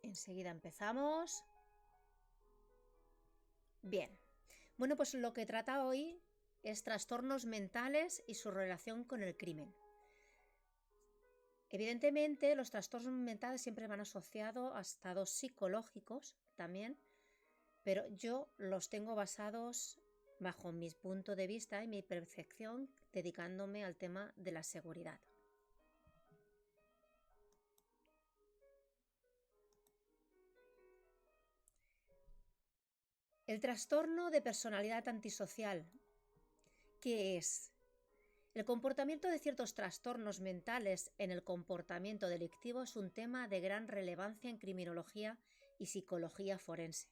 Enseguida empezamos. Bien. Bueno, pues lo que trata hoy es trastornos mentales y su relación con el crimen. Evidentemente, los trastornos mentales siempre van asociados a estados psicológicos también, pero yo los tengo basados bajo mi punto de vista y mi percepción, dedicándome al tema de la seguridad. El trastorno de personalidad antisocial, ¿qué es? El comportamiento de ciertos trastornos mentales en el comportamiento delictivo es un tema de gran relevancia en criminología y psicología forense.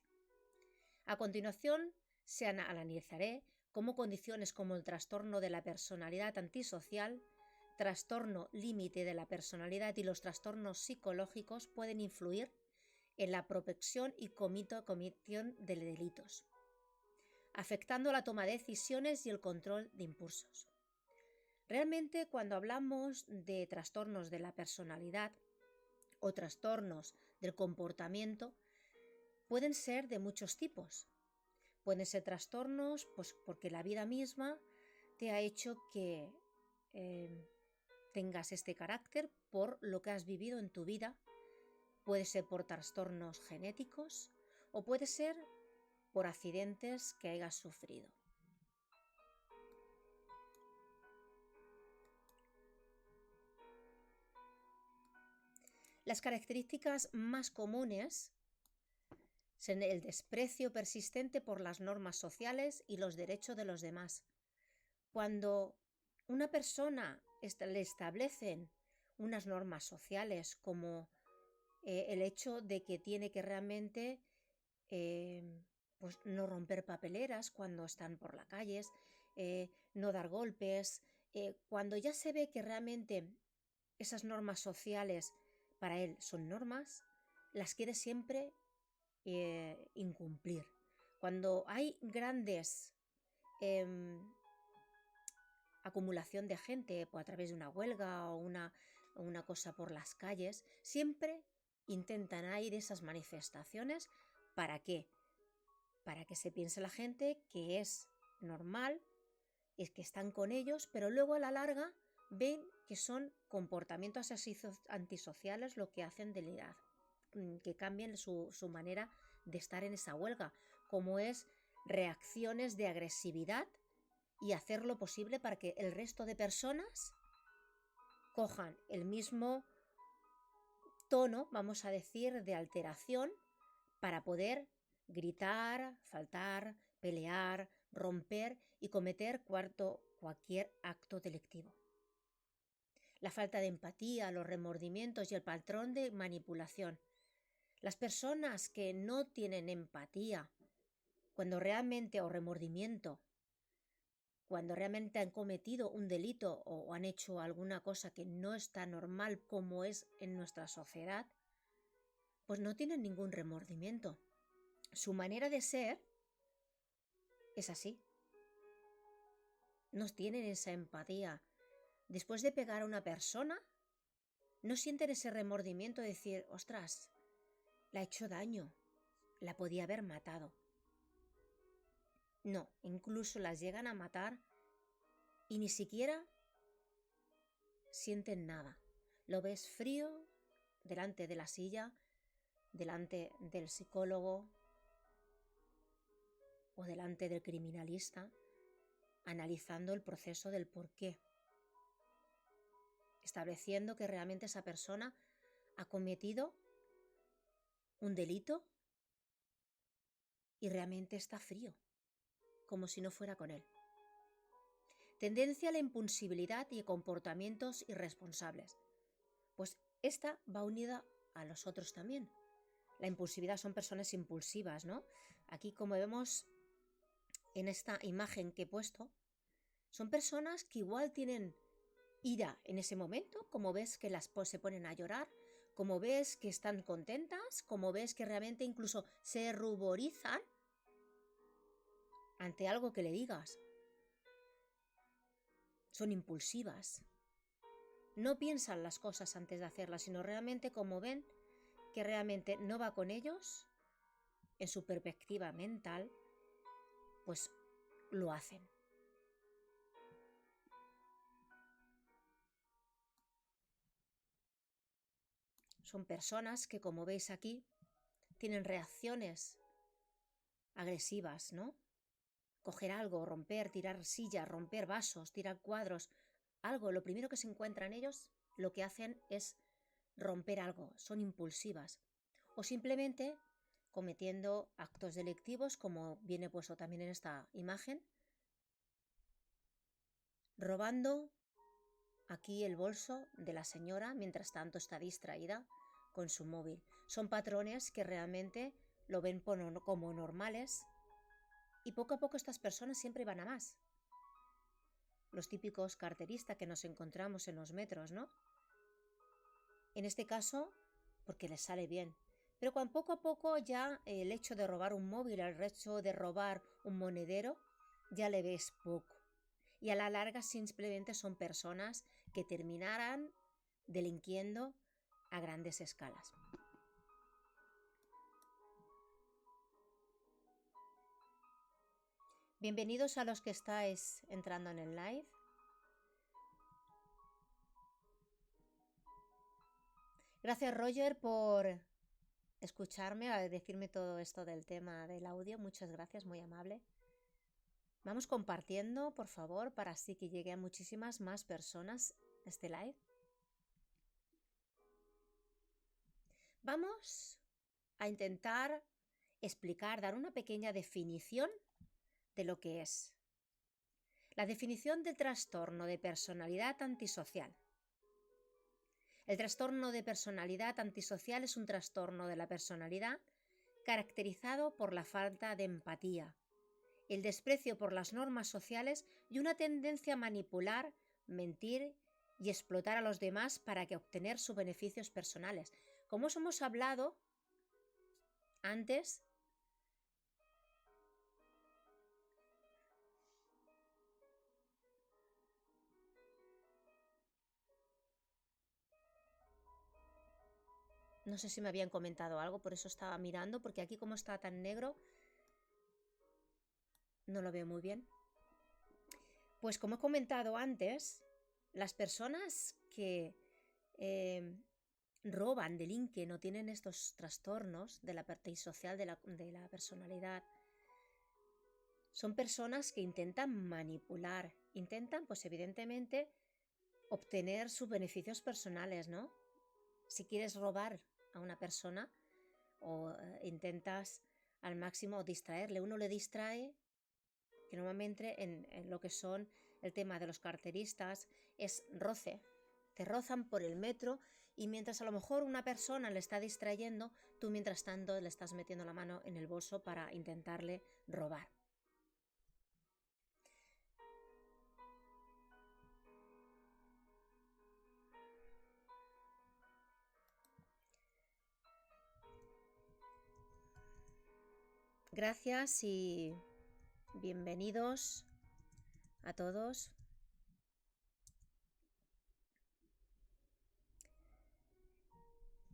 A continuación, se analizaré cómo condiciones como el trastorno de la personalidad antisocial, trastorno límite de la personalidad y los trastornos psicológicos pueden influir en la propensión y comisión de delitos, afectando la toma de decisiones y el control de impulsos. Realmente, cuando hablamos de trastornos de la personalidad o trastornos del comportamiento, pueden ser de muchos tipos. Pueden ser trastornos pues, porque la vida misma te ha hecho que tengas este carácter por lo que has vivido en tu vida. Puede ser por trastornos genéticos o puede ser por accidentes que hayas sufrido. Las características más comunes son el desprecio persistente por las normas sociales y los derechos de los demás. Cuando una persona le establecen unas normas sociales como el hecho de que tiene que realmente pues no romper papeleras cuando están por las calles, no dar golpes, cuando ya se ve que realmente esas normas sociales para él son normas, las quiere siempre incumplir. Cuando hay grandes acumulación de gente a través de una huelga o una cosa por las calles, siempre intentan ir esas manifestaciones. ¿Para qué? Para que se piense la gente que es normal, es que están con ellos, pero luego a la larga ven que son comportamientos antisociales lo que hacen que cambien su manera de estar en esa huelga, como es reacciones de agresividad y hacer lo posible para que el resto de personas cojan el mismo tono, vamos a decir, de alteración para poder gritar, faltar, pelear, romper y cometer cualquier acto delictivo. La falta de empatía, los remordimientos y el patrón de manipulación. Las personas que no tienen empatía cuando realmente o remordimiento, cuando realmente han cometido un delito o han hecho alguna cosa que no está normal como es en nuestra sociedad, pues no tienen ningún remordimiento. Su manera de ser es así. No tienen esa empatía. Después de pegar a una persona, no sienten ese remordimiento de decir, ostras, le ha hecho daño, la podía haber matado. No, incluso las llegan a matar y ni siquiera sienten nada. Lo ves frío delante de la silla, delante del psicólogo o delante del criminalista, analizando el proceso del porqué, estableciendo que realmente esa persona ha cometido un delito y realmente está frío, como si no fuera con él. Tendencia a la impulsibilidad y comportamientos irresponsables. Pues esta va unida a los otros también. La impulsividad son personas impulsivas, ¿no? Aquí, como vemos en esta imagen que he puesto, son personas que igual tienen ira en ese momento, como ves que se ponen a llorar, como ves que están contentas, como ves que realmente incluso se ruborizan ante algo que le digas. Son impulsivas. No piensan las cosas antes de hacerlas, sino realmente como ven que realmente no va con ellos, en su perspectiva mental, pues lo hacen. Son personas que, como veis aquí, tienen reacciones agresivas, ¿no? Coger algo, romper, tirar sillas, romper vasos, tirar cuadros, algo. Lo primero que se encuentran ellos, lo que hacen es romper algo, son impulsivas. O simplemente cometiendo actos delictivos, como viene puesto también en esta imagen, robando aquí el bolso de la señora, mientras tanto está distraída con su móvil. Son patrones que realmente lo ven como normales y poco a poco estas personas siempre van a más. Los típicos carteristas que nos encontramos en los metros, ¿no? En este caso, porque les sale bien. Pero cuando poco a poco ya el hecho de robar un móvil, el hecho de robar un monedero, ya le ves poco. Y a la larga simplemente son personas que terminarán delinquiendo a grandes escalas. Bienvenidos a los que estáis entrando en el live. Gracias, Roger, por escucharme, a decirme todo esto del tema del audio. Muchas gracias, muy amable. Vamos compartiendo, por favor, para así que llegue a muchísimas más personas este live. Vamos a intentar explicar, dar una pequeña definición de lo que es. La definición del trastorno de personalidad antisocial. El trastorno de personalidad antisocial es un trastorno de la personalidad caracterizado por la falta de empatía, el desprecio por las normas sociales y una tendencia a manipular, mentir y explotar a los demás para que obtener sus beneficios personales. Como os hemos hablado antes, no sé si me habían comentado algo, por eso estaba mirando, porque aquí como está tan negro, no lo veo muy bien. Pues como he comentado antes, las personas que roban, delinquen o tienen estos trastornos de la parte social de la personalidad, son personas que intentan manipular, intentan pues evidentemente obtener sus beneficios personales, ¿no? Si quieres robar a una persona o intentas al máximo distraerle, uno le distrae, que normalmente en lo que son el tema de los carteristas es roce. Te rozan por el metro y mientras a lo mejor una persona le está distrayendo, tú mientras tanto le estás metiendo la mano en el bolso para intentarle robar. Gracias y bienvenidos a todos.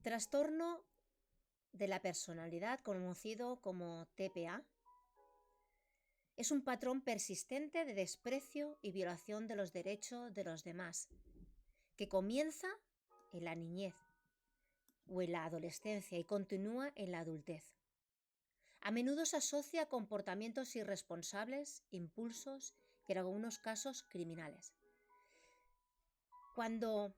Trastorno de la personalidad, conocido como TPA, es un patrón persistente de desprecio y violación de los derechos de los demás, que comienza en la niñez o en la adolescencia y continúa en la adultez. A menudo se asocia a comportamientos irresponsables, impulsos y en algunos casos criminales. Cuando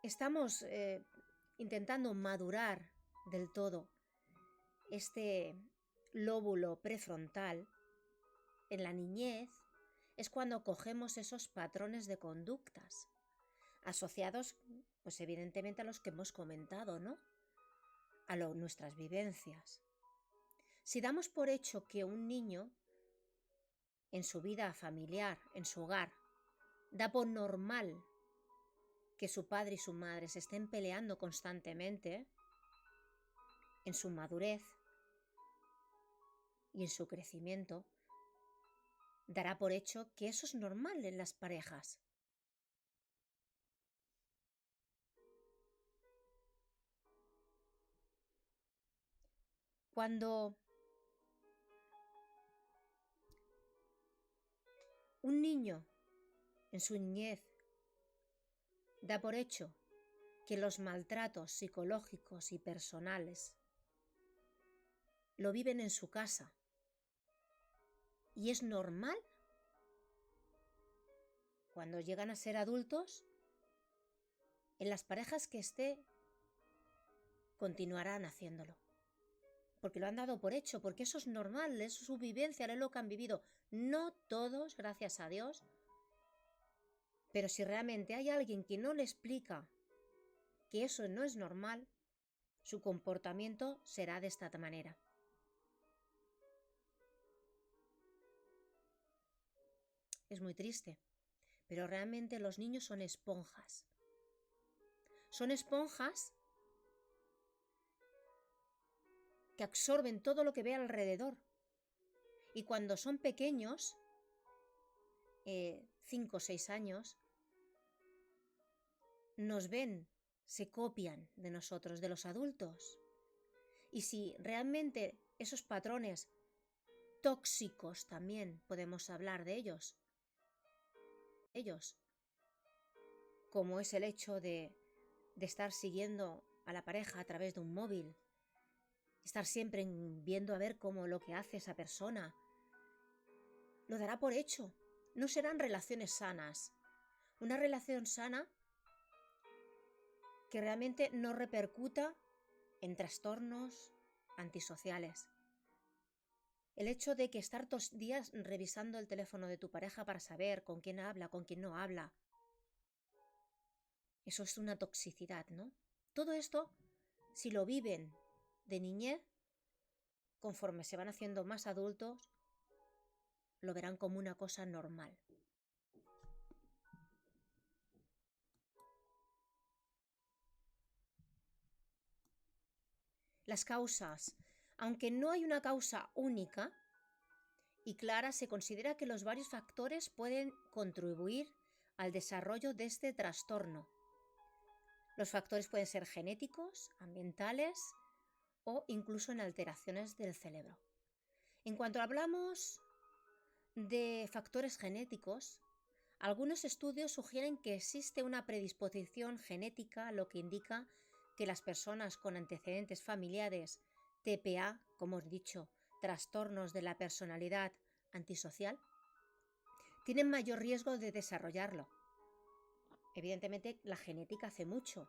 estamos intentando madurar del todo este lóbulo prefrontal, en la niñez es cuando cogemos esos patrones de conductas asociados, pues evidentemente a los que hemos comentado, ¿no? A nuestras vivencias. Si damos por hecho que un niño en su vida familiar, en su hogar, da por normal que su padre y su madre se estén peleando constantemente, en su madurez y en su crecimiento, dará por hecho que eso es normal en las parejas. Cuando un niño en su niñez da por hecho que los maltratos psicológicos y personales lo viven en su casa y es normal, cuando llegan a ser adultos, en las parejas que esté, continuarán haciéndolo. Porque lo han dado por hecho, porque eso es normal, es su vivencia, es lo que han vivido. No todos, gracias a Dios, pero si realmente hay alguien que no le explica que eso no es normal, su comportamiento será de esta manera. Es muy triste, pero realmente los niños son esponjas. Son esponjas que absorben todo lo que ve alrededor. Y cuando son pequeños, 5 o 6 años, nos ven, se copian de nosotros, de los adultos. Y si realmente esos patrones tóxicos también podemos hablar de ellos, como es el hecho de estar siguiendo a la pareja a través de un móvil, estar siempre viendo a ver cómo lo que hace esa persona, lo dará por hecho. No serán relaciones sanas. Una relación sana que realmente no repercuta en trastornos antisociales. El hecho de que estar 2 días revisando el teléfono de tu pareja para saber con quién habla, con quién no habla, eso es una toxicidad, ¿no? Todo esto, si lo viven de niñez, conforme se van haciendo más adultos, lo verán como una cosa normal. Las causas. Aunque no hay una causa única y clara, se considera que los varios factores pueden contribuir al desarrollo de este trastorno. Los factores pueden ser genéticos, ambientales o incluso en alteraciones del cerebro. En cuanto hablamos de factores genéticos, algunos estudios sugieren que existe una predisposición genética, lo que indica que las personas con antecedentes familiares TPA, como os he dicho, trastornos de la personalidad antisocial, tienen mayor riesgo de desarrollarlo. Evidentemente, la genética hace mucho.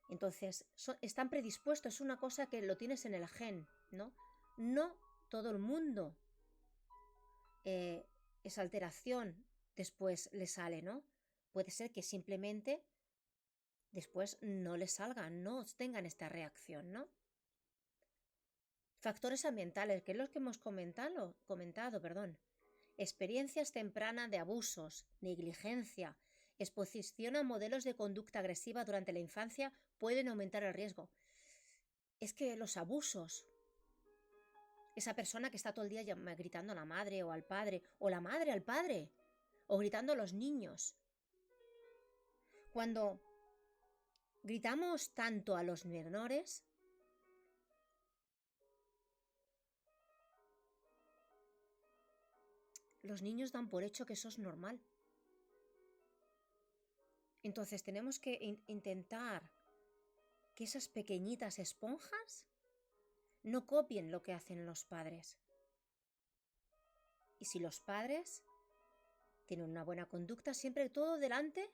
Entonces, están predispuestos, es una cosa que lo tienes en el gen, ¿no? No todo el mundo esa alteración después le sale, ¿no? Puede ser que simplemente después no les salga, no tengan esta reacción, ¿no? Factores ambientales, que es lo que hemos comentado, experiencias tempranas de abusos, negligencia, exposición a modelos de conducta agresiva durante la infancia pueden aumentar el riesgo. Es que los abusos, esa persona que está todo el día gritando a la madre o al padre, o la madre al padre, o gritando a los niños. Cuando gritamos tanto a los menores, los niños dan por hecho que eso es normal. Entonces tenemos que intentar que esas pequeñitas esponjas no copien lo que hacen los padres. Y si los padres tienen una buena conducta, siempre todo delante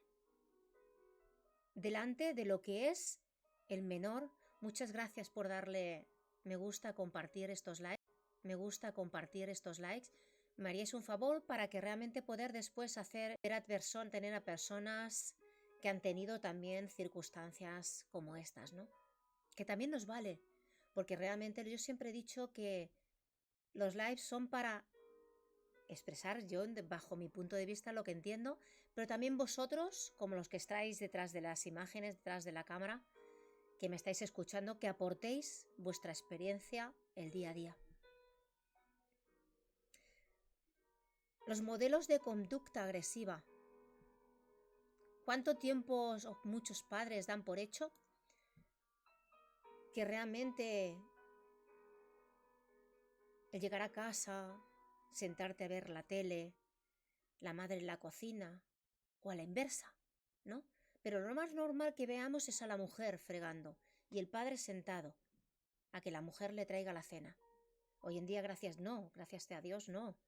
de lo que es el menor. Muchas gracias por darle me gusta, compartir estos likes. Me haríais un favor para que realmente poder después tener a personas que han tenido también circunstancias como estas, ¿no? Que también nos vale, porque realmente yo siempre he dicho que los lives son para expresar yo, bajo mi punto de vista, lo que entiendo, pero también vosotros, como los que estáis detrás de las imágenes, detrás de la cámara, que me estáis escuchando, que aportéis vuestra experiencia el día a día. Los modelos de conducta agresiva. ¿Cuánto tiempo muchos padres dan por hecho que realmente El llegar a casa, sentarte a ver la tele, la madre en la cocina, o a la inversa, ¿no? Pero lo más normal que veamos es a la mujer fregando y el padre sentado, a que la mujer le traiga la cena. Hoy en día, gracias a Dios, no.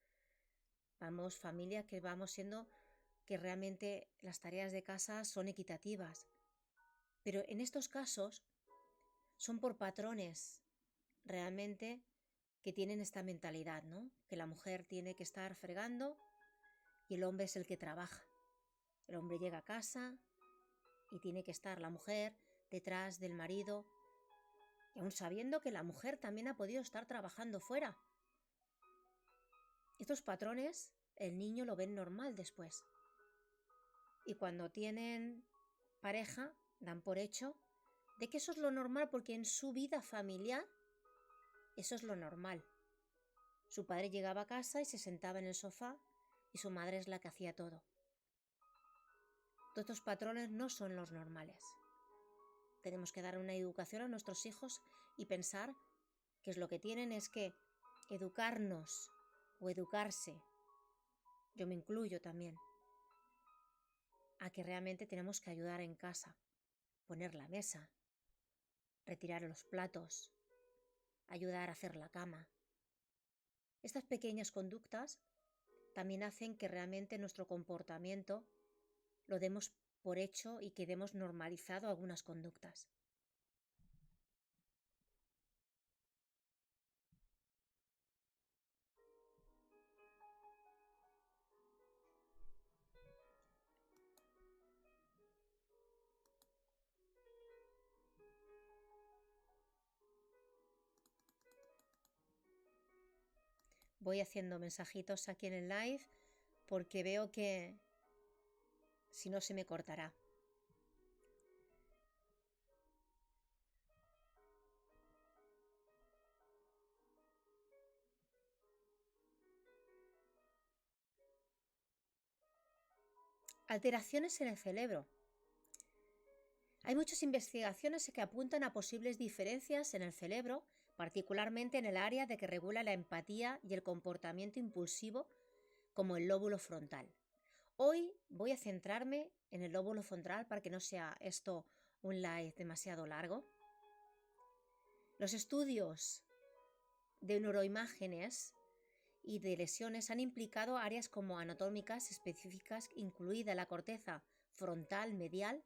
Vamos, familia, que vamos siendo que realmente las tareas de casa son equitativas. Pero en estos casos son por patrones realmente que tienen esta mentalidad, ¿no? Que la mujer tiene que estar fregando y el hombre es el que trabaja. El hombre llega a casa y tiene que estar la mujer detrás del marido, y aún sabiendo que la mujer también ha podido estar trabajando fuera. Estos patrones el niño lo ven normal después. Y cuando tienen pareja, dan por hecho de que eso es lo normal porque en su vida familiar eso es lo normal. Su padre llegaba a casa y se sentaba en el sofá y su madre es la que hacía todo. Todos estos patrones no son los normales. Tenemos que dar una educación a nuestros hijos y pensar que lo que tienen es que educarnos o educarse, yo me incluyo también, a que realmente tenemos que ayudar en casa, poner la mesa, retirar los platos, ayudar a hacer la cama. Estas pequeñas conductas también hacen que realmente nuestro comportamiento lo demos por hecho y que demos normalizado algunas conductas. Voy haciendo mensajitos aquí en el live porque veo que si no se me cortará. Alteraciones en el cerebro. Hay muchas investigaciones que apuntan a posibles diferencias en el cerebro, particularmente en el área de que regula la empatía y el comportamiento impulsivo, como el lóbulo frontal. Hoy voy a centrarme en el lóbulo frontal para que no sea esto un live demasiado largo. Los estudios de neuroimágenes y de lesiones han implicado áreas como anatómicas específicas, incluida la corteza frontal medial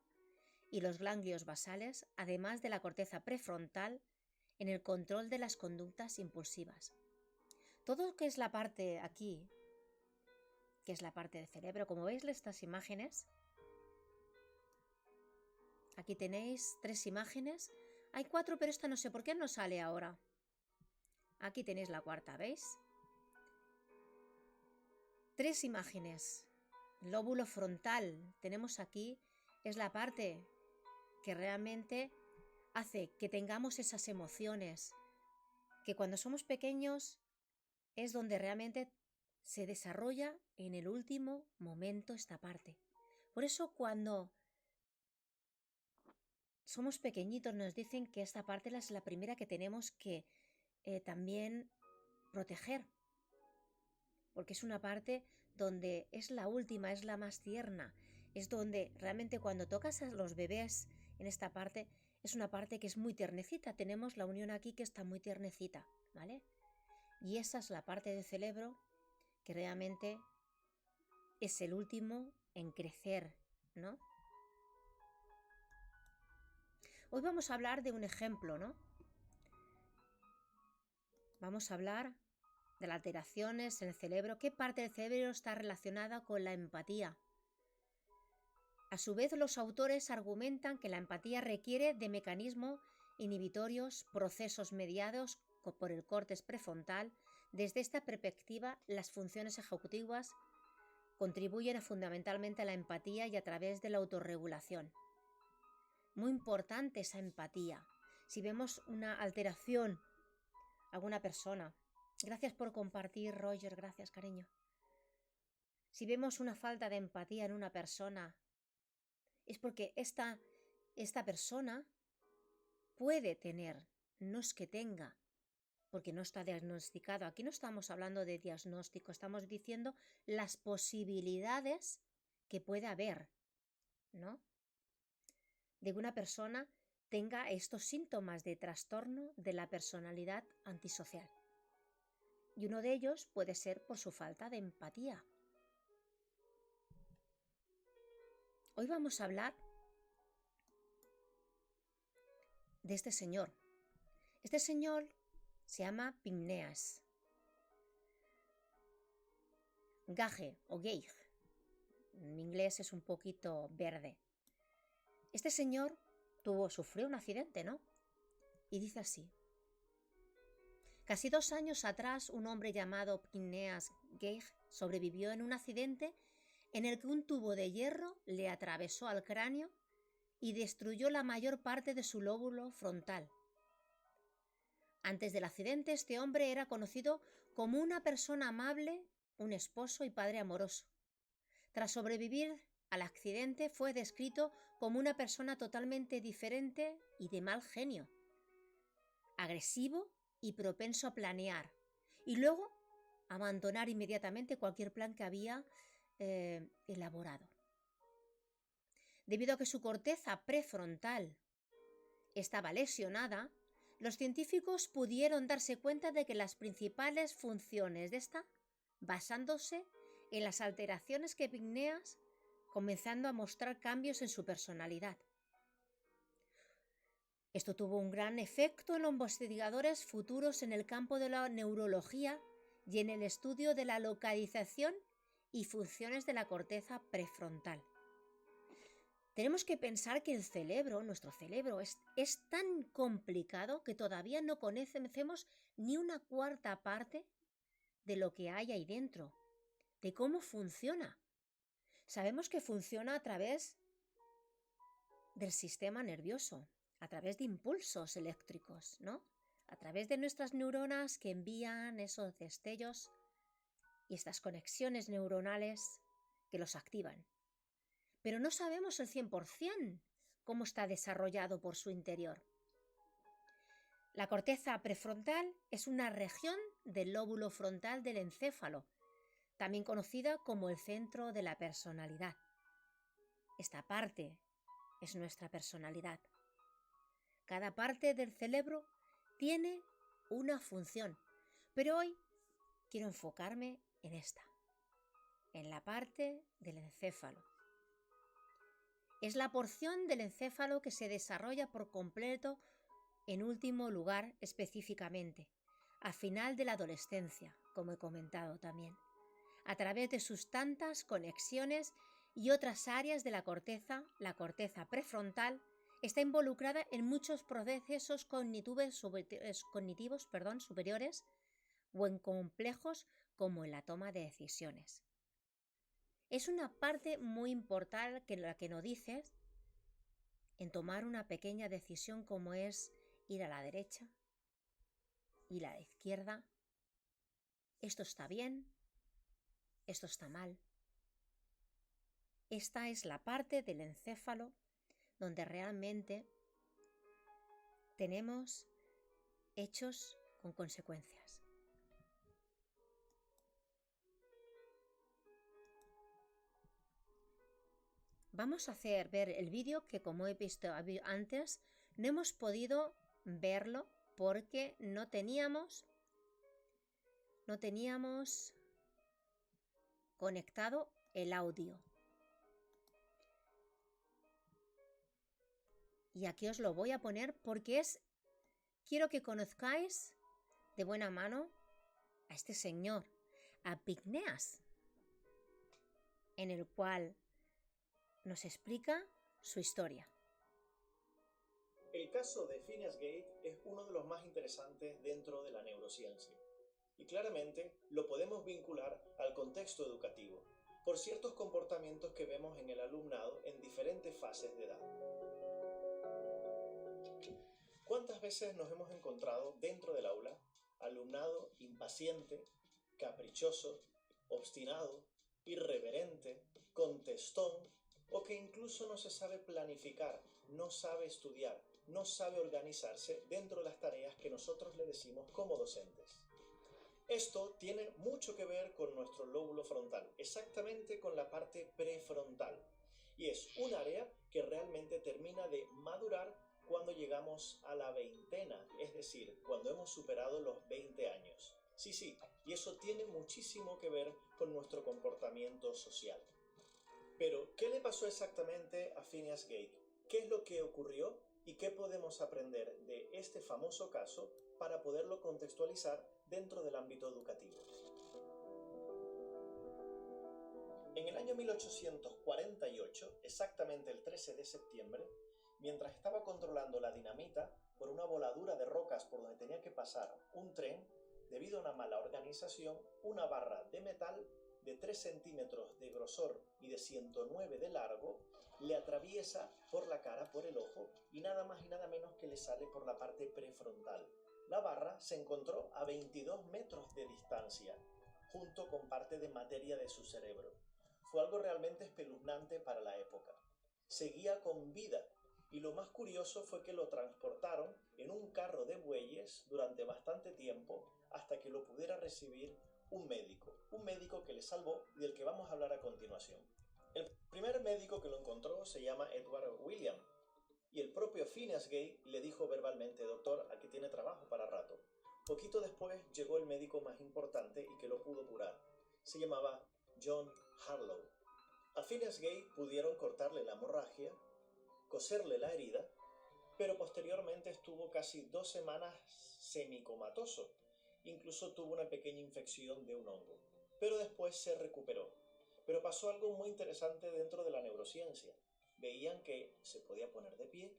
y los ganglios basales, además de la corteza prefrontal, en el control de las conductas impulsivas. Todo lo que es la parte aquí, que es la parte del cerebro, como veis estas imágenes, aquí tenéis 3 imágenes, hay 4 pero esta no sé por qué no sale ahora. Aquí tenéis la cuarta, ¿veis? 3 imágenes. Lóbulo frontal, tenemos aquí, es la parte que realmente hace que tengamos esas emociones, que cuando somos pequeños es donde realmente se desarrolla en el último momento esta parte. Por eso cuando somos pequeñitos nos dicen que esta parte es la primera que tenemos que también proteger, porque es una parte donde es la última, es la más tierna, es donde realmente cuando tocas a los bebés en esta parte, es una parte que es muy tiernecita, tenemos la unión aquí que está muy tiernecita, ¿vale? Y esa es la parte del cerebro que realmente es el último en crecer, ¿no? Hoy vamos a hablar de un ejemplo, ¿no? Vamos a hablar de las alteraciones en el cerebro. ¿Qué parte del cerebro está relacionada con la empatía? A su vez, los autores argumentan que la empatía requiere de mecanismos inhibitorios, procesos mediados por el córtex prefrontal. Desde esta perspectiva, las funciones ejecutivas contribuyen fundamentalmente a la empatía y a través de la autorregulación. Muy importante esa empatía. Si vemos una alteración, alguna persona, gracias por compartir, Roger, gracias, cariño. Si vemos una falta de empatía en una persona, es porque esta persona puede tener, no es que tenga, porque no está diagnosticado. Aquí no estamos hablando de diagnóstico, estamos diciendo las posibilidades que puede haber, ¿no? De que una persona tenga estos síntomas de trastorno de la personalidad antisocial. Y uno de ellos puede ser por su falta de empatía. Hoy vamos a hablar de este señor. Este señor se llama Pigneas Gage o Gage. En inglés es un poquito verde. Este señor sufrió un accidente, ¿no? Y dice así. Casi 2 años atrás, un hombre llamado Pigneas Gage sobrevivió en un accidente en el que un tubo de hierro le atravesó al cráneo y destruyó la mayor parte de su lóbulo frontal. Antes del accidente, este hombre era conocido como una persona amable, un esposo y padre amoroso. Tras sobrevivir al accidente, fue descrito como una persona totalmente diferente y de mal genio, agresivo y propenso a planear, y luego abandonar inmediatamente cualquier plan que había elaborado. Debido a que su corteza prefrontal estaba lesionada, los científicos pudieron darse cuenta de que las principales funciones de esta, basándose en las alteraciones que Pigneas, comenzando a mostrar cambios en su personalidad. Esto tuvo un gran efecto en los investigadores futuros en el campo de la neurología y en el estudio de la localización y funciones de la corteza prefrontal. Tenemos que pensar que el cerebro, nuestro cerebro, es tan complicado que todavía no conocemos ni una cuarta parte de lo que hay ahí dentro, de cómo funciona. Sabemos que funciona a través del sistema nervioso, a través de impulsos eléctricos, ¿no? A través de nuestras neuronas que envían esos destellos y estas conexiones neuronales que los activan. Pero no sabemos el 100% cómo está desarrollado por su interior. La corteza prefrontal es una región del lóbulo frontal del encéfalo, también conocida como el centro de la personalidad. Esta parte es nuestra personalidad. Cada parte del cerebro tiene una función, pero hoy quiero enfocarme en esta, en la parte del encéfalo. Es la porción del encéfalo que se desarrolla por completo, en último lugar específicamente, a final de la adolescencia, como he comentado también, a través de sus tantas conexiones y otras áreas de la corteza prefrontal está involucrada en muchos procesos cognitivos superiores o en complejos como en la toma de decisiones. Es una parte muy importante que la que nos dices en tomar una pequeña decisión como es ir a la derecha, ir a la izquierda. Esto está bien, esto está mal. Esta es la parte del encéfalo donde realmente tenemos hechos con consecuencias. Vamos a ver el vídeo que, como he visto antes, no hemos podido verlo porque no teníamos conectado el audio. Y aquí os lo voy a poner porque quiero que conozcáis de buena mano a este señor, a Pigneas, en el cual nos explica su historia. El caso de Phineas Gage es uno de los más interesantes dentro de la neurociencia, y claramente lo podemos vincular al contexto educativo, por ciertos comportamientos que vemos en el alumnado en diferentes fases de edad. ¿Cuántas veces nos hemos encontrado dentro del aula alumnado impaciente, caprichoso, obstinado, irreverente, contestón, o que incluso no se sabe planificar, no sabe estudiar, no sabe organizarse dentro de las tareas que nosotros le decimos como docentes. Esto tiene mucho que ver con nuestro lóbulo frontal, exactamente con la parte prefrontal. Y es un área que realmente termina de madurar cuando llegamos a la veintena, es decir, cuando hemos superado los 20 años. Sí, y eso tiene muchísimo que ver con nuestro comportamiento social. Pero, ¿qué le pasó exactamente a Phineas Gage? ¿Qué es lo que ocurrió y qué podemos aprender de este famoso caso para poderlo contextualizar dentro del ámbito educativo? En el año 1848, exactamente el 13 de septiembre, mientras estaba controlando la dinamita por una voladura de rocas por donde tenía que pasar un tren, debido a una mala organización, una barra de metal de 3 centímetros de grosor y de 109 de largo le atraviesa por la cara, por el ojo, y nada más y nada menos que le sale por la parte prefrontal. La barra se encontró a 22 metros de distancia, junto con parte de materia de su cerebro. Fue algo realmente espeluznante para la época. Seguía con vida, y lo más curioso fue que lo transportaron en un carro de bueyes durante bastante tiempo hasta que lo pudiera recibir un médico que le salvó y del que vamos a hablar a continuación. El primer médico que lo encontró se llama Edward William, y el propio Phineas Gage le dijo verbalmente: doctor, aquí tiene trabajo para rato. Poquito después llegó el médico más importante y que lo pudo curar. Se llamaba John Harlow. A Phineas Gage pudieron cortarle la hemorragia, coserle la herida, pero posteriormente estuvo casi 2 semanas semicomatoso. Incluso tuvo una pequeña infección de un hongo. Pero después se recuperó. Pero pasó algo muy interesante dentro de la neurociencia. Veían que se podía poner de pie,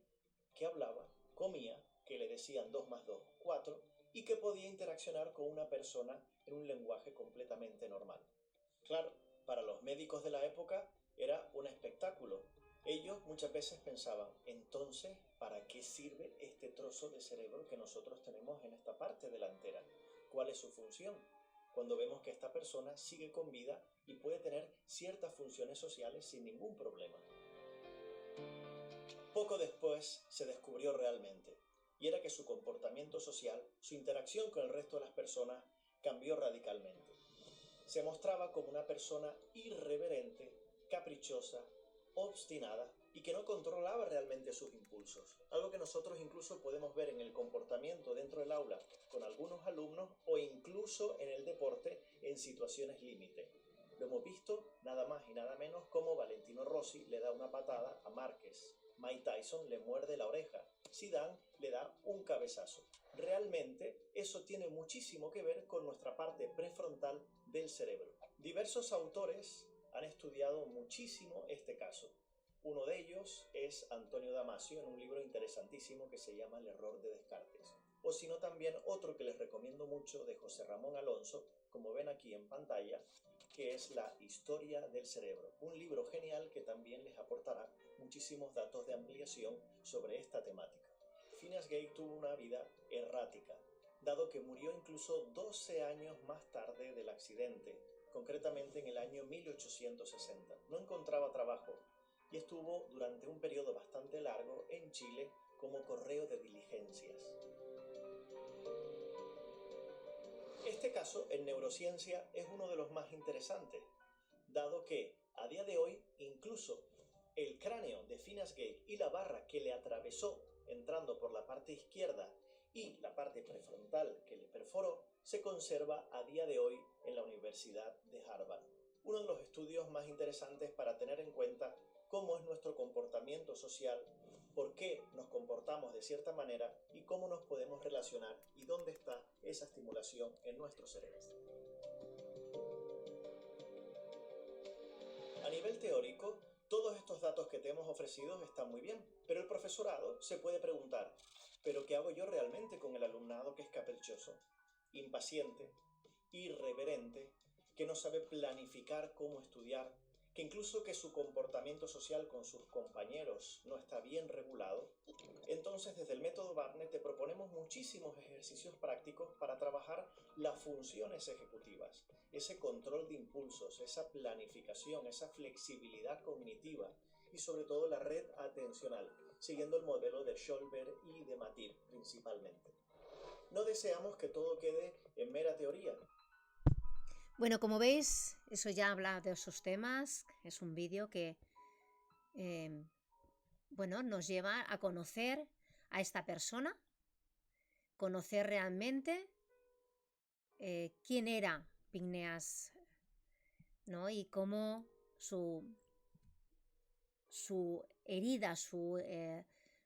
que hablaba, comía, que le decían 2 más 2, 4, y que podía interaccionar con una persona en un lenguaje completamente normal. Claro, para los médicos de la época era un espectáculo. Ellos muchas veces pensaban: entonces, ¿para qué sirve este trozo de cerebro que nosotros tenemos en esta parte delantera? ¿Cuál es su función? Cuando vemos que esta persona sigue con vida y puede tener ciertas funciones sociales sin ningún problema. Poco después se descubrió realmente, y era que su comportamiento social, su interacción con el resto de las personas, cambió radicalmente. Se mostraba como una persona irreverente, caprichosa, obstinada y que no controlaba realmente sus impulsos. Algo que nosotros incluso podemos ver en el comportamiento dentro del aula con algunos alumnos o incluso en el deporte en situaciones límite. Lo hemos visto nada más y nada menos como Valentino Rossi le da una patada a Márquez. Mike Tyson le muerde la oreja. Zidane le da un cabezazo. Realmente eso tiene muchísimo que ver con nuestra parte prefrontal del cerebro. Diversos autores han estudiado muchísimo este caso. Uno de ellos es Antonio Damasio en un libro interesantísimo que se llama El error de Descartes. O si no, también otro que les recomiendo mucho de José Ramón Alonso, como ven aquí en pantalla, que es La historia del cerebro. Un libro genial que también les aportará muchísimos datos de ampliación sobre esta temática. Phineas Gage tuvo una vida errática, dado que murió incluso 12 años más tarde del accidente, concretamente en el año 1860. No encontraba trabajo y estuvo durante un periodo bastante largo en Chile como correo de diligencias. Este caso en neurociencia es uno de los más interesantes, dado que a día de hoy incluso el cráneo de Phineas Gage y la barra que le atravesó entrando por la parte izquierda y la parte prefrontal que le perforó se conserva a día de hoy en la Universidad de Harvard. Uno de los estudios más interesantes para tener en cuenta cómo es nuestro comportamiento social, por qué nos comportamos de cierta manera y cómo nos podemos relacionar y dónde está esa estimulación en nuestro cerebro. A nivel teórico, todos estos datos que te hemos ofrecido están muy bien, pero el profesorado se puede preguntar: ¿pero qué hago yo realmente con el alumnado que es caprichoso, impaciente, irreverente, que no sabe planificar cómo estudiar, que incluso que su comportamiento social con sus compañeros no está bien regulado? Entonces, desde el método Barnett te proponemos muchísimos ejercicios prácticos para trabajar las funciones ejecutivas, ese control de impulsos, esa planificación, esa flexibilidad cognitiva, y sobre todo la red atencional, siguiendo el modelo de Scholber y de Matir principalmente. No deseamos que todo quede en mera teoría. Bueno, como veis, eso ya habla de esos temas. Es un vídeo que nos lleva a conocer a esta persona, conocer realmente quién era Phineas, ¿no? Y cómo su herida,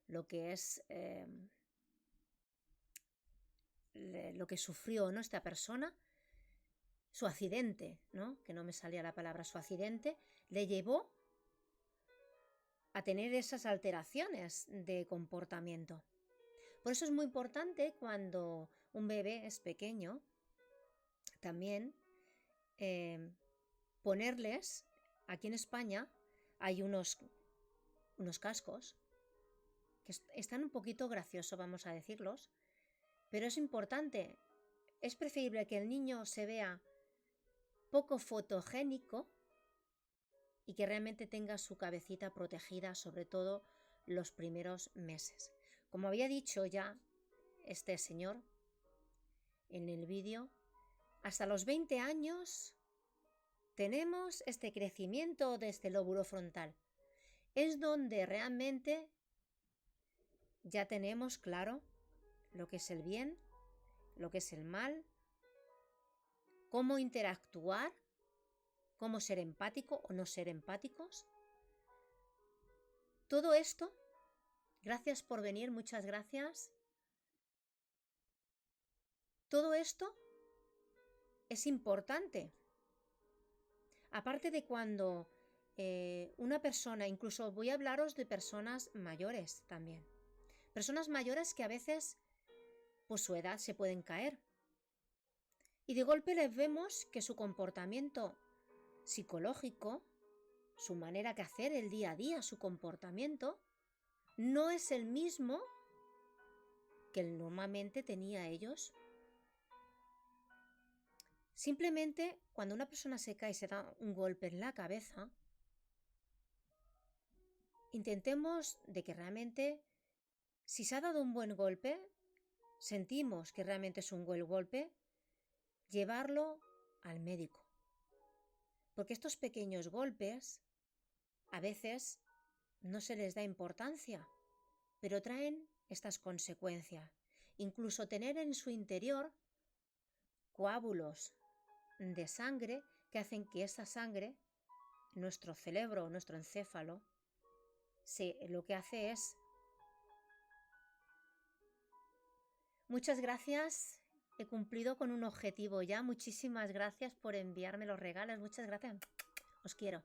lo que es lo que sufrió, ¿no?, esta persona, su accidente, ¿no?, que no me salía la palabra, su accidente, le llevó a tener esas alteraciones de comportamiento. Por eso es muy importante cuando un bebé es pequeño, también ponerles, aquí en España hay unos cascos que están un poquito graciosos, vamos a decirlos, pero es importante, es preferible que el niño se vea poco fotogénico y que realmente tenga su cabecita protegida, sobre todo los primeros meses. Como había dicho ya este señor en el vídeo, hasta los 20 años tenemos este crecimiento de este lóbulo frontal. Es donde realmente ya tenemos claro lo que es el bien, lo que es el mal, cómo interactuar, cómo ser empático o no ser empáticos. Todo esto, gracias por venir, muchas gracias. Todo esto es importante. Aparte de cuando una persona, incluso voy a hablaros de personas mayores también. Personas mayores que a veces, por su edad, se pueden caer. Y de golpe les vemos que su comportamiento psicológico, su manera de hacer el día a día, su comportamiento, no es el mismo que normalmente tenía ellos. Simplemente cuando una persona se cae y se da un golpe en la cabeza, intentemos de que realmente, si se ha dado un buen golpe, sentimos que realmente es un buen golpe, llevarlo al médico. Porque estos pequeños golpes a veces no se les da importancia, pero traen estas consecuencias. Incluso tener en su interior coágulos de sangre que hacen que esa sangre, nuestro cerebro, nuestro encéfalo, lo que hace es... Muchas gracias, he cumplido con un objetivo ya. Muchísimas gracias por enviarme los regalos, muchas gracias, os quiero.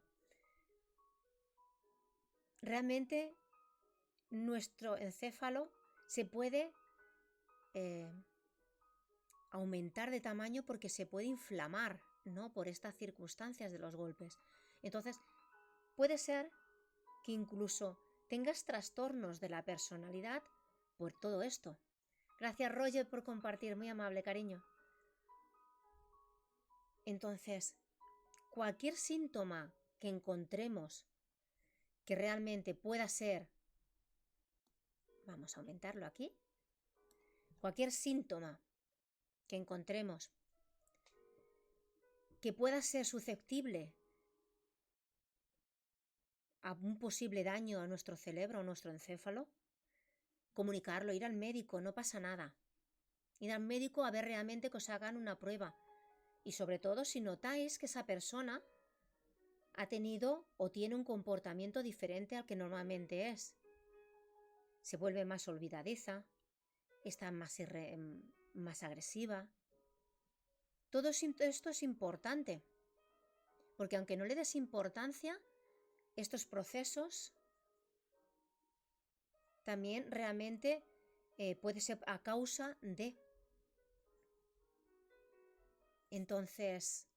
Realmente nuestro encéfalo se puede aumentar de tamaño porque se puede inflamar, ¿no?, por estas circunstancias de los golpes. Entonces, puede ser que incluso tengas trastornos de la personalidad por todo esto. Gracias, Roger, por compartir, muy amable, cariño. Entonces, cualquier síntoma que encontremos que realmente pueda ser, vamos a aumentarlo aquí, cualquier síntoma que encontremos que pueda ser susceptible a un posible daño a nuestro cerebro o nuestro encéfalo, comunicarlo, ir al médico, no pasa nada. Ir al médico a ver realmente que os hagan una prueba. Y sobre todo si notáis que esa persona ha tenido o tiene un comportamiento diferente al que normalmente es. Se vuelve más olvidadiza, está más agresiva. Todo esto es importante, porque aunque no le des importancia, estos procesos también realmente puede ser a causa de. Entonces,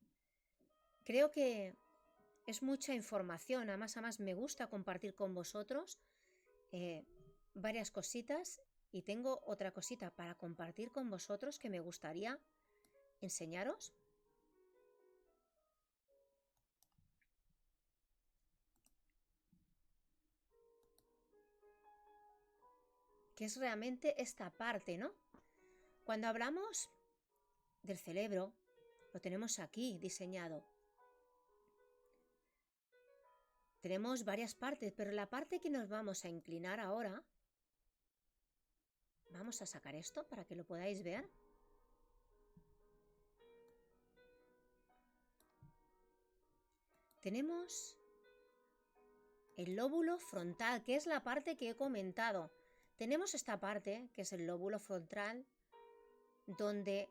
creo que es mucha información. Además me gusta compartir con vosotros varias cositas, y tengo otra cosita para compartir con vosotros que me gustaría enseñaros. que es realmente esta parte, ¿no? Cuando hablamos del cerebro, lo tenemos aquí diseñado. Tenemos varias partes, pero la parte que nos vamos a inclinar ahora, vamos a sacar esto para que lo podáis ver. Tenemos el lóbulo frontal, que es la parte que he comentado. Tenemos esta parte, que es el lóbulo frontal, donde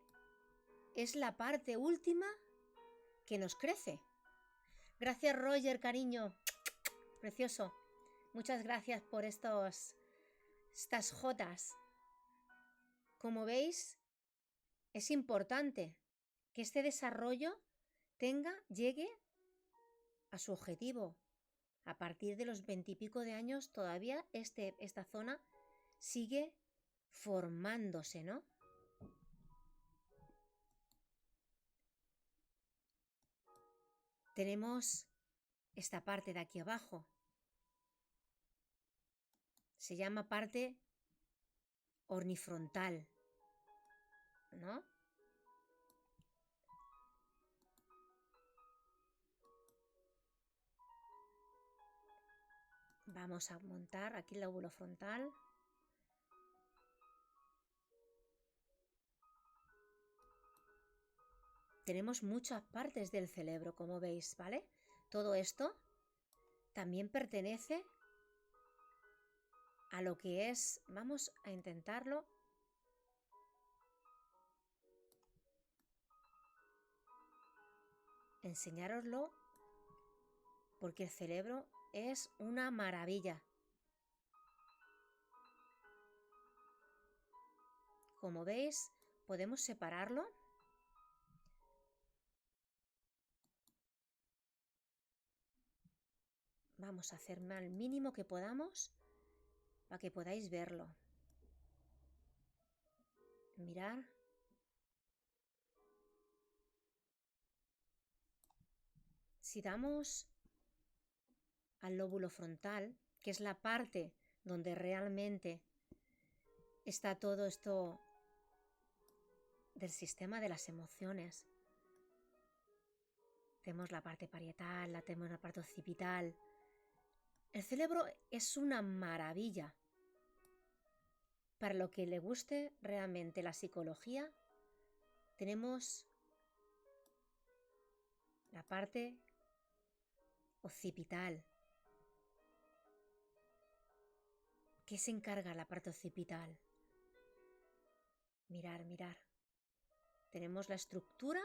es la parte última que nos crece. Gracias, Roger, cariño. Precioso. Muchas gracias por estas jotas. Como veis, es importante que este desarrollo llegue a su objetivo. A partir de los 20 y pico de años todavía esta zona sigue formándose, ¿no? Tenemos esta parte de aquí abajo. Se llama parte ornifrontal, ¿no? Vamos a montar aquí el lóbulo frontal. Tenemos muchas partes del cerebro, como veis, ¿vale? Todo esto también pertenece a lo que es, vamos a intentarlo, enseñároslo, porque el cerebro es una maravilla. Como veis, podemos separarlo. Vamos a hacer al mínimo que podamos para que podáis verlo. Mirad. Si damos al lóbulo frontal, que es la parte donde realmente está todo esto del sistema de las emociones. Tenemos la parte parietal, tenemos la parte occipital. El cerebro es una maravilla. Para lo que le guste realmente la psicología, tenemos la parte occipital. ¿Qué se encarga la parte occipital? Mirar, mirar. Tenemos la estructura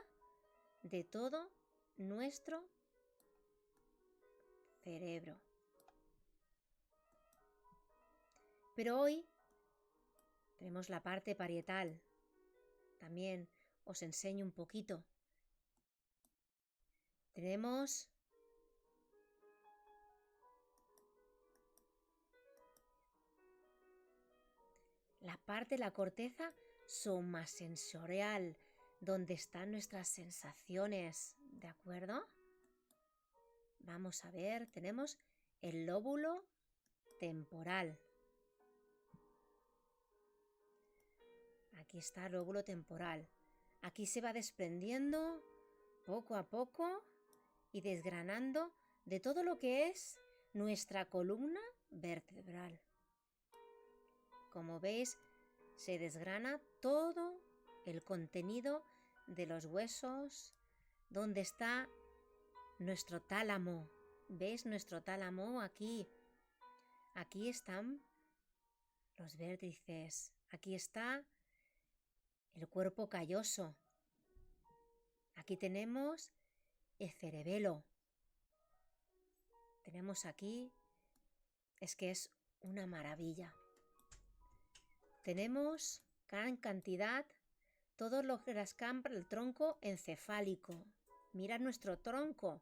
de todo nuestro cerebro. Pero hoy tenemos la parte parietal. También os enseño un poquito. Tenemos la parte de la corteza somasensorial, donde están nuestras sensaciones, ¿de acuerdo? Vamos a ver, tenemos el lóbulo temporal. Aquí está el lóbulo temporal. Aquí se va desprendiendo poco a poco y desgranando de todo lo que es nuestra columna vertebral. Como veis, se desgrana todo el contenido de los huesos, donde está nuestro tálamo. ¿Veis nuestro tálamo aquí? Aquí están los vértices. Aquí está el cuerpo calloso. Aquí tenemos el cerebelo. Tenemos aquí, es que es una maravilla. Tenemos gran cantidad, todo lo que rascambra el tronco encefálico. Mirad nuestro tronco.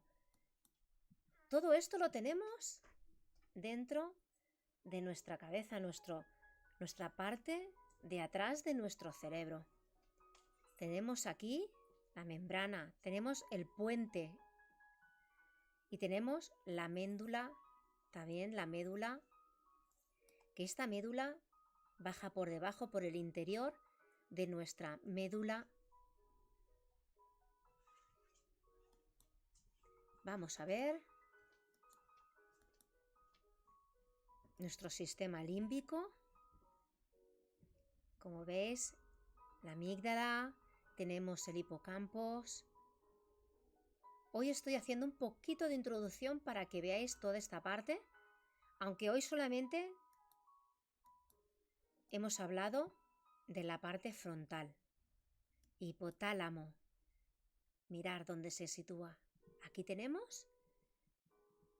Todo esto lo tenemos dentro de nuestra cabeza, nuestra parte de atrás de nuestro cerebro. Tenemos aquí la membrana, tenemos el puente y tenemos la médula, también la médula, que esta médula baja por debajo, por el interior de nuestra médula. Vamos a ver nuestro sistema límbico. Como veis, la amígdala, tenemos el hipocampos. Hoy estoy haciendo un poquito de introducción para que veáis toda esta parte, aunque hoy solamente hemos hablado de la parte frontal. Hipotálamo. Mirar dónde se sitúa. Aquí tenemos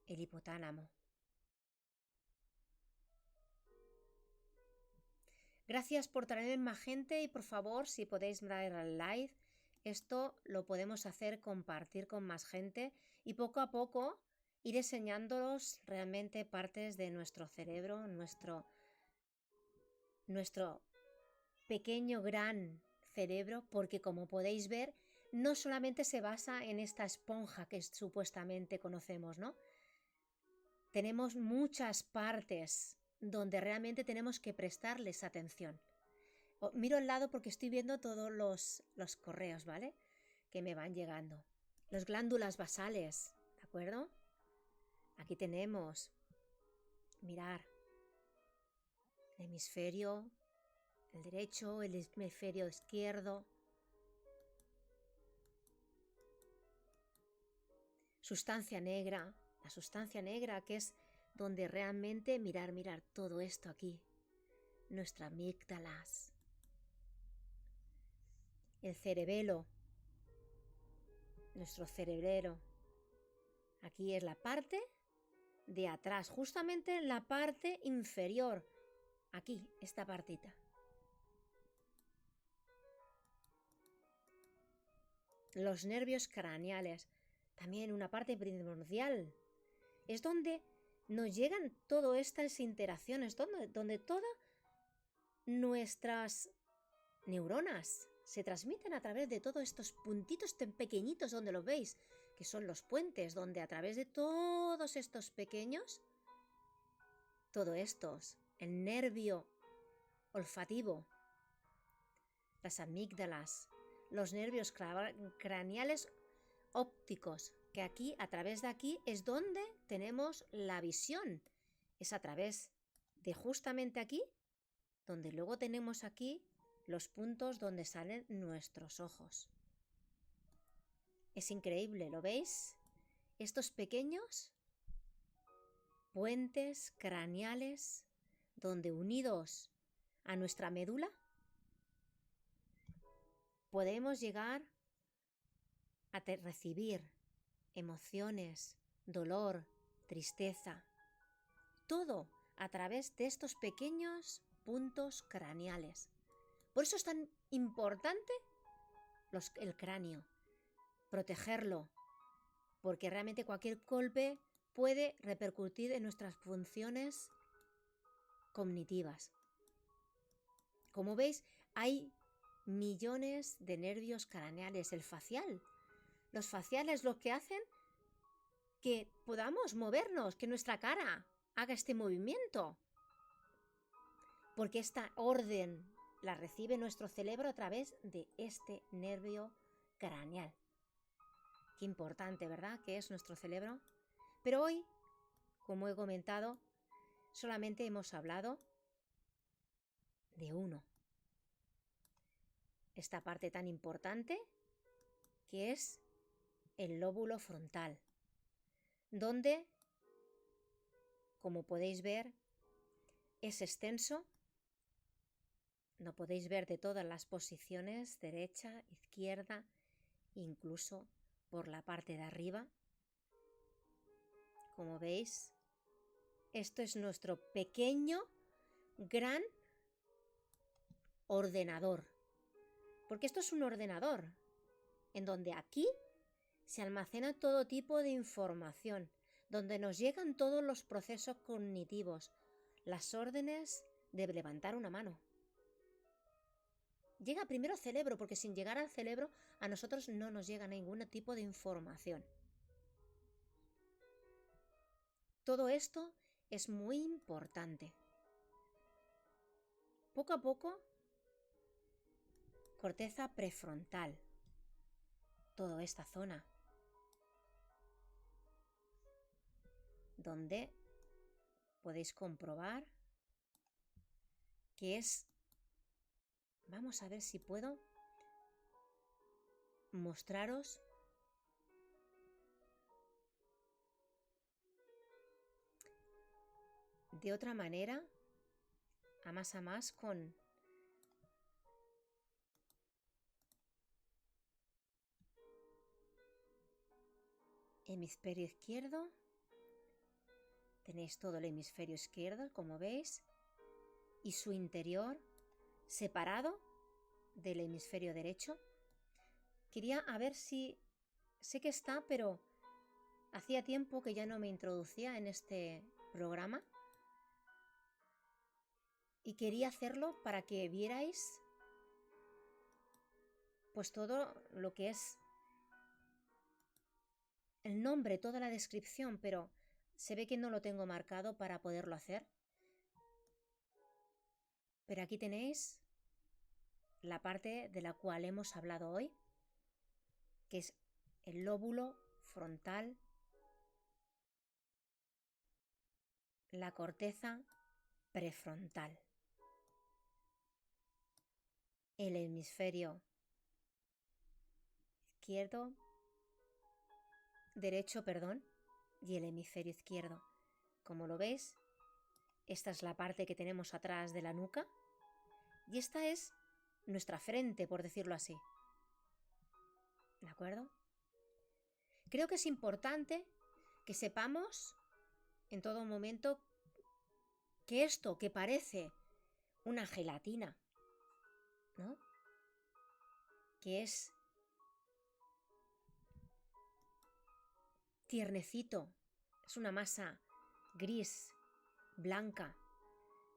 el hipotálamo. Gracias por traer más gente y por favor, si podéis dar al like, esto lo podemos hacer compartir con más gente y poco a poco ir enseñándolos realmente partes de nuestro cerebro, nuestro pequeño gran cerebro, porque como podéis ver, no solamente se basa en esta esponja que supuestamente conocemos, ¿no? Tenemos muchas partes donde realmente tenemos que prestarles atención. Miro al lado porque estoy viendo todos los correos, ¿vale? Que me van llegando. Las glándulas basales, ¿de acuerdo? Aquí tenemos, mirar, el hemisferio, el derecho, el hemisferio izquierdo. Sustancia negra, la sustancia negra que es donde realmente mirar todo esto aquí. Nuestras amígdalas. El cerebelo. Nuestro cerebelo. Aquí es la parte de atrás, justamente la parte inferior. Aquí, esta partita. Los nervios craneales. También una parte primordial. Es donde nos llegan todas estas interacciones, donde todas nuestras neuronas se transmiten a través de todos estos puntitos tan pequeñitos donde los veis, que son los puentes, donde a través de todos estos pequeños, todo estos, el nervio olfativo, las amígdalas, los nervios craneales ópticos, que aquí, a través de aquí, es donde tenemos la visión. Es a través de justamente aquí, donde luego tenemos aquí los puntos donde salen nuestros ojos. Es increíble, ¿lo veis? Estos pequeños puentes craneales, donde unidos a nuestra médula, podemos llegar a recibir emociones, dolor, tristeza, todo a través de estos pequeños puntos craneales. Por eso es tan importante el cráneo, protegerlo, porque realmente cualquier golpe puede repercutir en nuestras funciones cognitivas. Como veis, hay millones de nervios craneales. El facial. Los faciales lo que hacen que podamos movernos, que nuestra cara haga este movimiento. Porque esta orden la recibe nuestro cerebro a través de este nervio craneal. Qué importante, ¿verdad?, que es nuestro cerebro. Pero hoy, como he comentado, solamente hemos hablado de uno. Esta parte tan importante que es el lóbulo frontal, donde, como podéis ver, es extenso. Lo podéis ver de todas las posiciones, derecha, izquierda, incluso por la parte de arriba. Como veis, esto es nuestro pequeño, gran ordenador. Porque esto es un ordenador, en donde aquí se almacena todo tipo de información, donde nos llegan todos los procesos cognitivos, las órdenes de levantar una mano. Llega primero al cerebro, porque sin llegar al cerebro a nosotros no nos llega ningún tipo de información. Todo esto es muy importante. poco a poco, corteza prefrontal, toda esta zona, donde podéis comprobar que es... Vamos a ver si puedo mostraros de otra manera, a más con hemisferio izquierdo. Tenéis todo el hemisferio izquierdo, como veis, y su interior separado del hemisferio derecho. Quería a ver si... Sé que está, pero hacía tiempo que ya no me introducía en este programa. Y quería hacerlo para que vierais pues todo lo que es el nombre, toda la descripción, pero se ve que no lo tengo marcado para poderlo hacer. Pero aquí tenéis la parte de la cual hemos hablado hoy, que es el lóbulo frontal, la corteza prefrontal, el hemisferio derecho, y el hemisferio izquierdo. Como lo veis, esta es la parte que tenemos atrás de la nuca y esta es nuestra frente, por decirlo así. ¿De acuerdo? Creo que es importante que sepamos en todo momento que esto que parece una gelatina, ¿no?, que es tiernecito, es una masa gris, blanca.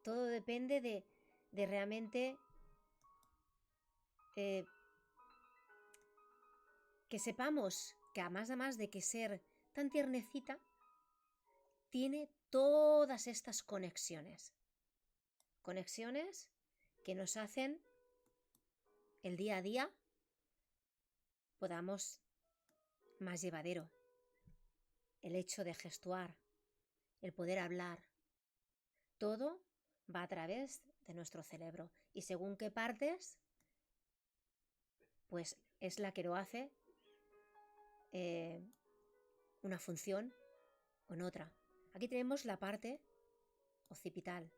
Todo depende de realmente que sepamos que además de que ser tan tiernecita, tiene todas estas conexiones. Conexiones que nos hacen el día a día podamos más llevadero. El hecho de gestuar, el poder hablar, todo va a través de nuestro cerebro. Y según qué partes, pues es la que lo hace una función o en otra. Aquí tenemos la parte occipital,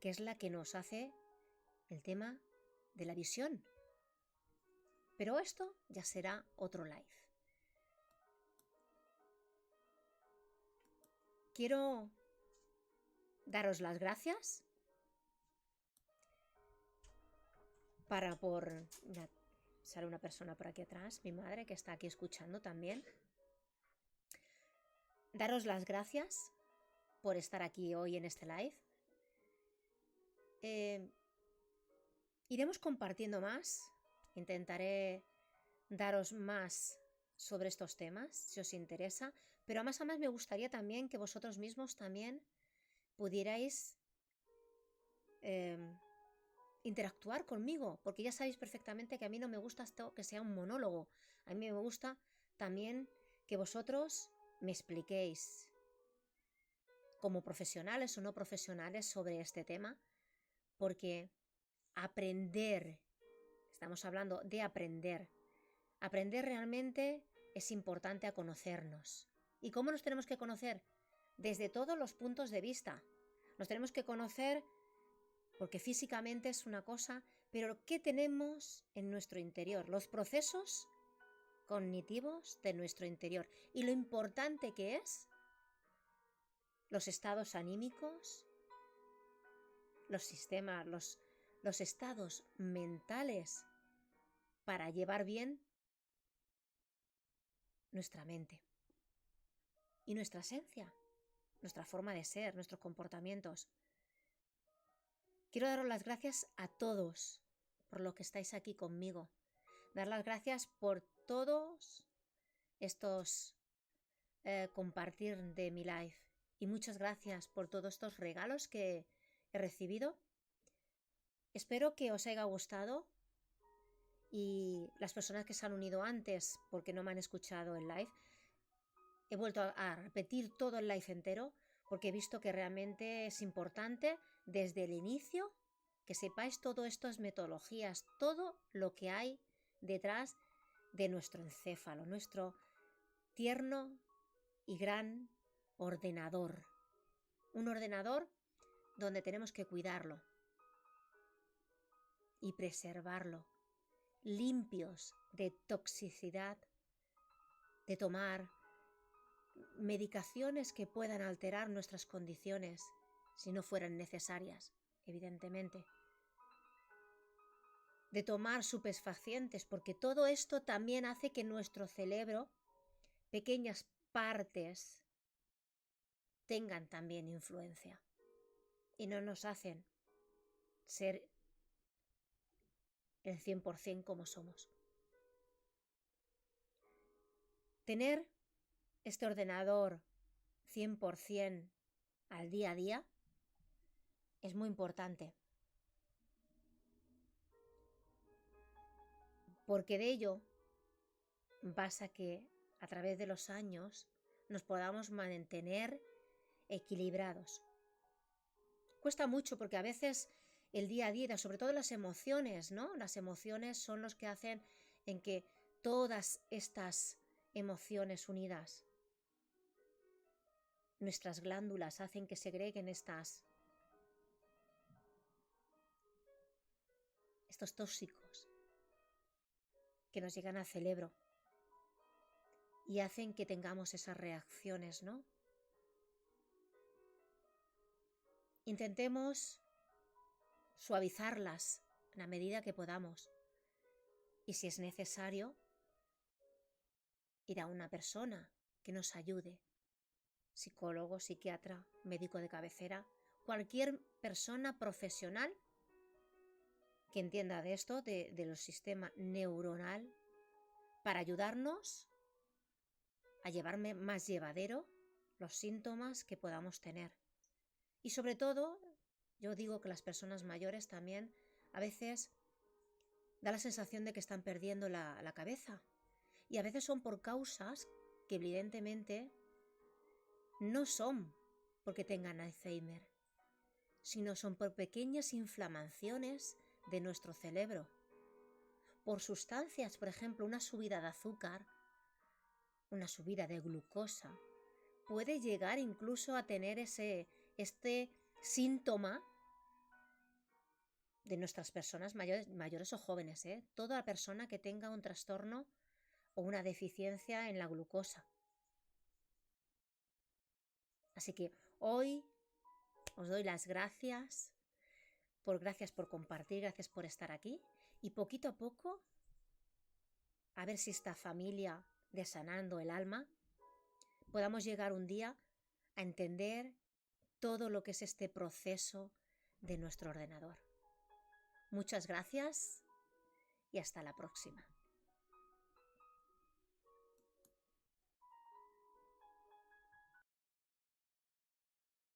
que es la que nos hace el tema de la visión. Pero esto ya será otro live. Quiero daros las gracias Mira, sale una persona por aquí atrás, mi madre, que está aquí escuchando también. Daros las gracias por estar aquí hoy en este live. Iremos compartiendo más. Intentaré daros más sobre estos temas, si os interesa. Pero además me gustaría también que vosotros mismos también pudierais interactuar conmigo, porque ya sabéis perfectamente que a mí no me gusta esto que sea un monólogo. A mí me gusta también que vosotros me expliquéis, como profesionales o no profesionales, sobre este tema, porque aprender, estamos hablando de aprender realmente es importante a conocernos. ¿Y cómo nos tenemos que conocer? Desde todos los puntos de vista. Nos tenemos que conocer porque físicamente es una cosa, pero ¿qué tenemos en nuestro interior? Los procesos cognitivos de nuestro interior y lo importante que es los estados anímicos, los sistemas, los estados mentales para llevar bien nuestra mente y nuestra esencia, nuestra forma de ser, nuestros comportamientos. Quiero daros las gracias a todos por lo que estáis aquí conmigo. Dar las gracias por todos estos compartir de mi live. Y muchas gracias por todos estos regalos que he recibido. Espero que os haya gustado y las personas que se han unido antes porque no me han escuchado en live, he vuelto a repetir todo el live entero porque he visto que realmente es importante desde el inicio que sepáis todas estas metodologías, todo lo que hay detrás de nuestro encéfalo, nuestro tierno y gran ordenador. Un ordenador donde tenemos que cuidarlo y preservarlo, limpios de toxicidad, de tomar medicaciones que puedan alterar nuestras condiciones si no fueran necesarias, evidentemente. De tomar estupefacientes, porque todo esto también hace que nuestro cerebro, pequeñas partes, tengan también influencia y no nos hacen ser el 100% como somos. Tener este ordenador 100% al día a día es muy importante, porque de ello pasa que a través de los años nos podamos mantener equilibrados. Cuesta mucho porque a veces el día a día, sobre todo las emociones, ¿no? Las emociones son los que hacen en que todas estas emociones unidas, nuestras glándulas hacen que segreguen estos tóxicos que nos llegan al cerebro y hacen que tengamos esas reacciones, ¿no? Intentemos suavizarlas en la medida que podamos y si es necesario, ir a una persona que nos ayude, psicólogo, psiquiatra, médico de cabecera, cualquier persona profesional que entienda de esto, del sistema neuronal, para ayudarnos a llevar más llevadero los síntomas que podamos tener. Y sobre todo, yo digo que las personas mayores también a veces da la sensación de que están perdiendo la cabeza. Y a veces son por causas que evidentemente no son porque tengan Alzheimer, sino son por pequeñas inflamaciones de nuestro cerebro. Por sustancias, por ejemplo, una subida de azúcar, una subida de glucosa, puede llegar incluso a tener este síntoma de nuestras personas mayores o jóvenes, Toda persona que tenga un trastorno o una deficiencia en la glucosa. Así que hoy os doy las gracias por compartir, gracias por estar aquí y poquito a poco a ver si esta familia de Sanando el Alma podamos llegar un día a entender todo lo que es este proceso de nuestro ordenador. Muchas gracias y hasta la próxima.